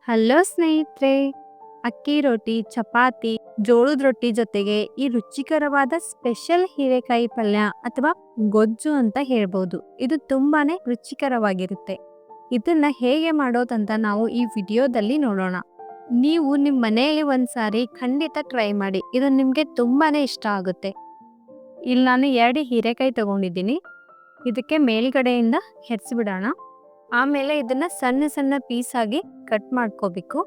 Hello ಸ್ನೇಹಿತರೆ, ಅಕ್ಕಿ ರೊಟ್ಟಿ, ಚಪಾತಿ, ಜೋಳದ ರೊಟ್ಟಿ ಜೊತೆಗೆ ಈ ರುಚಿಕರವಾದ ಸ್ಪೆಷಲ್ ಹೀರೆಕಾಯಿ ಪಲ್ಯ ಅಥವಾ ಗೊಜ್ಜು ಅಂತ ಹೇಳ್ಬೋದು. ಇದು ತುಂಬಾನೇ ರುಚಿಕರವಾಗಿರುತ್ತೆ. ಇದನ್ನ ಹೇಗೆ ಮಾಡೋದಂತ ನಾವು ಈ ವಿಡಿಯೋದಲ್ಲಿ ನೋಡೋಣ. ನೀವು ನಿಮ್ಮ ಮನೆಯಲ್ಲಿ ಒಂದ್ಸಾರಿ ಖಂಡಿತ ಟ್ರೈ ಮಾಡಿ. ಇದು ನಿಮಗೆ ತುಂಬಾನೇ ಇಷ್ಟ ಆಗುತ್ತೆ. ಇಲ್ಲಿ ನಾನು 2 ಹೀರೆಕಾಯಿ ತಗೊಂಡಿದ್ದೀನಿ. ಇದಕ್ಕೆ ಮೇಲ್ಗಡೆಯಿಂದ ಹೆರ್ಸ್ಬಿಡೋಣ. ಆಮೇಲೆ ಇದನ್ನ ಸಣ್ಣ ಸಣ್ಣ ಪೀಸ್ ಆಗಿ ಕಟ್ ಮಾಡ್ಕೋಬೇಕು.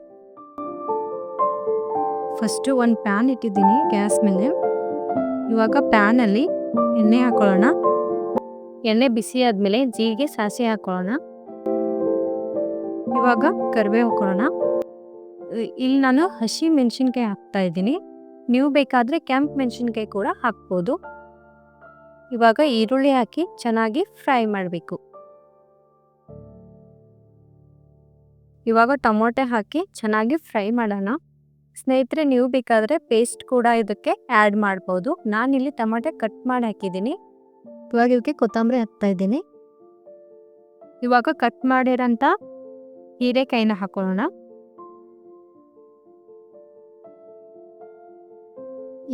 ಫಸ್ಟು ಒಂದು ಪ್ಯಾನ್ ಇಟ್ಟಿದ್ದೀನಿ ಗ್ಯಾಸ್ ಮೇಲೆ. ಇವಾಗ ಪ್ಯಾನಲ್ಲಿ ಎಣ್ಣೆ ಹಾಕೊಳ್ಳೋಣ. ಎಣ್ಣೆ ಬಿಸಿ ಆದಮೇಲೆ ಜೀರಿಗೆ, ಸಾಸಿವೆ ಹಾಕೊಳ್ಳೋಣ. ಇವಾಗ ಕರಿಬೇವು ಹಾಕೊಳ್ಳೋಣ. ಇಲ್ಲಿ ನಾನು ಹಸಿ ಮೆಣಸಿನ್ಕಾಯಿ ಹಾಕ್ತಾ ಇದ್ದೀನಿ. ನೀವು ಬೇಕಾದರೆ ಕೆಂಪು ಮೆಣಸಿನ್ಕಾಯಿ ಕೂಡ ಹಾಕ್ಬೋದು. ಇವಾಗ ಈರುಳ್ಳಿ ಹಾಕಿ ಚೆನ್ನಾಗಿ ಫ್ರೈ ಮಾಡಬೇಕು. ಇವಾಗ ಟೊಮೊಟೊ ಹಾಕಿ ಚೆನ್ನಾಗಿ ಫ್ರೈ ಮಾಡೋಣ. ಸ್ನೇಹಿತರೆ, ನೀವು ಬೇಕಾದರೆ ಪೇಸ್ಟ್ ಕೂಡ ಇದಕ್ಕೆ ಆ್ಯಡ್ ಮಾಡ್ಬೋದು. ನಾನಿಲ್ಲಿ ಟೊಮೊಟೊ ಕಟ್ ಮಾಡಿ ಹಾಕಿದ್ದೀನಿ. ಇವಾಗ ಇದಕ್ಕೆ ಕೊತ್ತಂಬರಿ ಹಾಕ್ತಾ ಇದ್ದೀನಿ. ಇವಾಗ ಕಟ್ ಮಾಡಿರೋಂಥ ಹೀರೆಕಾಯಿನ ಹಾಕೊಳ್ಳೋಣ.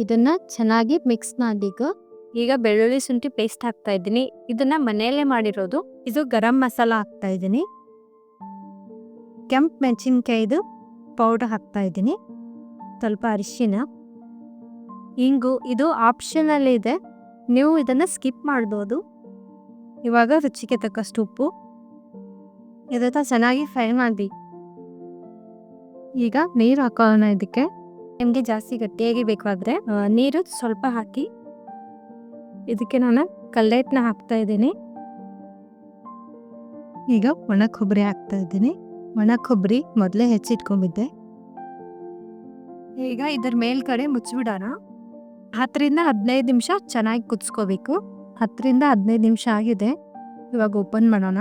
ಇದನ್ನ ಚೆನ್ನಾಗಿ ಮಿಕ್ಸ್ ಮಾಡಬೇಕು. ಈಗ ಬೆಳ್ಳುಳ್ಳಿ ಶುಂಠಿ ಪೇಸ್ಟ್ ಹಾಕ್ತಾ ಇದ್ದೀನಿ. ಇದನ್ನ ಮನೆಯಲ್ಲೇ ಮಾಡಿರೋದು. ಇದು ಗರಂ ಮಸಾಲ ಹಾಕ್ತಾ ಇದ್ದೀನಿ. ಕೆಂಪು ಮೆಣಸಿನ್ಕಾಯಿದು ಪೌಡರ್ ಹಾಕ್ತಾ ಇದ್ದೀನಿ. ಸ್ವಲ್ಪ ಅರಿಶಿನ, ಇಂಗು. ಇದು ಆಪ್ಷನಲ್ ಇದೆ, ನೀವು ಇದನ್ನು ಸ್ಕಿಪ್ ಮಾಡ್ಬೋದು. ಇವಾಗ ರುಚಿಗೆ ತಕ್ಕಷ್ಟು ಉಪ್ಪು. ಇದನ್ನ ಚೆನ್ನಾಗಿ ಫ್ರೈ ಮಾಡಿ. ಈಗ ನೀರು ಹಾಕೋಣ. ಇದಕ್ಕೆ ನಿಮಗೆ ಜಾಸ್ತಿ ಗಟ್ಟಿಯಾಗಿ ಬೇಕಾದರೆ ನೀರು ಸ್ವಲ್ಪ ಹಾಕಿ. ಇದಕ್ಕೆ ನಾನು ಕಲ್ಲೆಟ್ಟನ್ನ ಹಾಕ್ತಾ ಇದ್ದೀನಿ. ಈಗ ಒಣ ಕೊಬ್ಬರಿ ಹಾಕ್ತಾ ಇದ್ದೀನಿ. ಒಣ ಕೊಬ್ಬರಿ ಮೊದಲೇ ಹೆಚ್ಚಿಟ್ಕೊಂಡಿದ್ದೆ. ಈಗ ಇದರ ಮೇಲ್ಗಡೆ ಮುಚ್ಚಿಬಿಡೋಣ. 10ರಿಂದ 15 ನಿಮಿಷ ಚೆನ್ನಾಗಿ ಕುದಿಸ್ಕೋಬೇಕು. 10ರಿಂದ 15 ನಿಮಿಷ ಆಗಿದೆ. ಇವಾಗ ಓಪನ್ ಮಾಡೋಣ.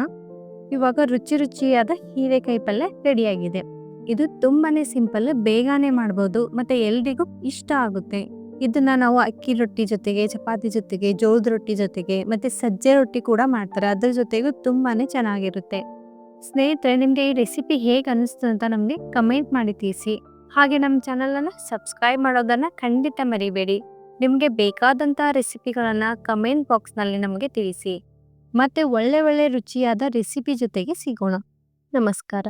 ಇವಾಗ ರುಚಿಯಾದ ಹೀರೆಕಾಯಿ ಪಲ್ಯ ರೆಡಿಯಾಗಿದೆ. ಇದು ತುಂಬಾನೇ ಸಿಂಪಲ್, ಬೇಗನೆ ಮಾಡ್ಬೋದು ಮತ್ತು ಎಲ್ರಿಗೂ ಇಷ್ಟ ಆಗುತ್ತೆ. ಇದನ್ನ ನಾವು ಅಕ್ಕಿ ರೊಟ್ಟಿ ಜೊತೆಗೆ, ಚಪಾತಿ ಜೊತೆಗೆ, ಜೋಳದ ರೊಟ್ಟಿ ಜೊತೆಗೆ ಮತ್ತು ಸಜ್ಜೆ ರೊಟ್ಟಿ ಕೂಡ ಮಾಡ್ತಾರೆ. ಅದ್ರ ಜೊತೆಗೂ ತುಂಬಾನೇ ಚೆನ್ನಾಗಿರುತ್ತೆ. ಸ್ನೇಹಿತರೆ, ನಿಮಗೆ ಈ ರೆಸಿಪಿ ಹೇಗೆ ಅನಿಸ್ತು ಅಂತ ನಮಗೆ ಕಮೆಂಟ್ ಮಾಡಿ ತಿಳಿಸಿ. ಹಾಗೆ ನಮ್ಮ ಚಾನಲನ್ನು ಸಬ್ಸ್ಕ್ರೈಬ್ ಮಾಡೋದನ್ನು ಖಂಡಿತ ಮರಿಬೇಡಿ. ನಿಮಗೆ ಬೇಕಾದಂಥ ರೆಸಿಪಿಗಳನ್ನು ಕಮೆಂಟ್ ಬಾಕ್ಸ್ನಲ್ಲಿ ನಮಗೆ ತಿಳಿಸಿ. ಮತ್ತು ಒಳ್ಳೆ ರುಚಿಯಾದ ರೆಸಿಪಿ ಜೊತೆಗೆ ಸಿಗೋಣ. ನಮಸ್ಕಾರ.